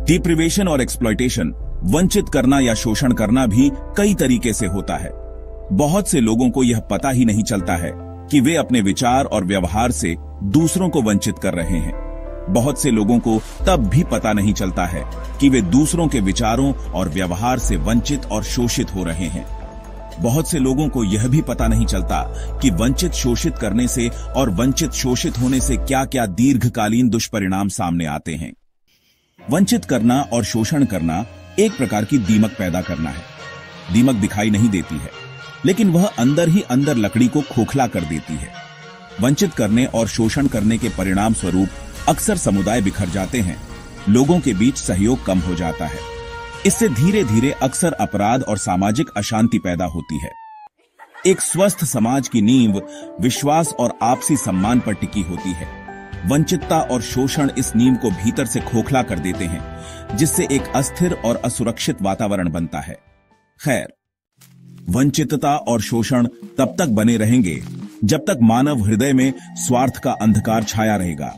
Deprivation और exploitation, वंचित करना या शोषण करना भी कई तरीके से होता है। बहुत से लोगों को यह पता ही नहीं चलता है कि वे अपने विचार और व्यवहार से दूसरों को वंचित कर रहे हैं। बहुत से लोगों को तब भी पता नहीं चलता है कि वे दूसरों के विचारों और व्यवहार से वंचित और शोषित हो रहे हैं। बहुत से लोगों को यह भी पता नहीं चलता कि वंचित शोषित करने से और वंचित शोषित होने से क्या क्या दीर्घकालीन दुष्परिणाम सामने आते हैं। वंचित करना और शोषण करना एक प्रकार की दीमक पैदा करना है। दीमक दिखाई नहीं देती है, लेकिन वह अंदर ही अंदर लकड़ी को खोखला कर देती है। वंचित करने और शोषण करने के परिणाम स्वरूप अक्सर समुदाय बिखर जाते हैं, लोगों के बीच सहयोग कम हो जाता है। इससे धीरे धीरे अक्सर अपराध और सामाजिक अशांति पैदा होती है। एक स्वस्थ समाज की नींव विश्वास और आपसी सम्मान पर टिकी होती है। वंचितता और शोषण इस नींव को भीतर से खोखला कर देते हैं, जिससे एक अस्थिर और असुरक्षित वातावरण बनता है। खैर, वंचितता और शोषण तब तक बने रहेंगे जब तक मानव हृदय में स्वार्थ का अंधकार छाया रहेगा,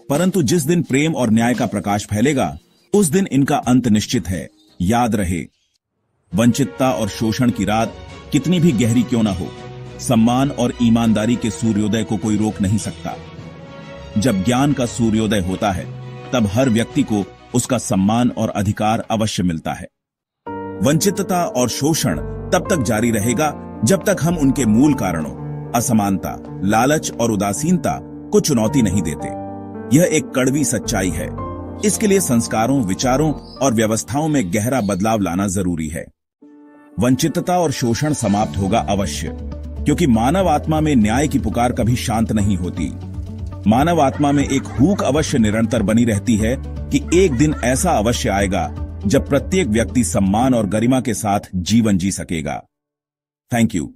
परंतु जिस दिन प्रेम और न्याय का प्रकाश फैलेगा, उस दिन इनका अंत निश्चित है। याद रहे, वंचितता और शोषण की रात कितनी भी गहरी क्यों ना हो, सम्मान और ईमानदारी के सूर्योदय को कोई रोक नहीं सकता। जब ज्ञान का सूर्योदय होता है, तब हर व्यक्ति को उसका सम्मान और अधिकार अवश्य मिलता है। वंचितता और शोषण तब तक जारी रहेगा जब तक हम उनके मूल कारणों, असमानता, लालच और उदासीनता को चुनौती नहीं देते। यह एक कड़वी सच्चाई है। इसके लिए संस्कारों, विचारों और व्यवस्थाओं में गहरा बदलाव लाना जरूरी है। वंचितता और शोषण समाप्त होगा अवश्य, क्योंकि मानव आत्मा में न्याय की पुकार कभी शांत नहीं होती। मानव आत्मा में एक हूक अवश्य निरंतर बनी रहती है कि एक दिन ऐसा अवश्य आएगा जब प्रत्येक व्यक्ति सम्मान और गरिमा के साथ जीवन जी सकेगा। Thank you.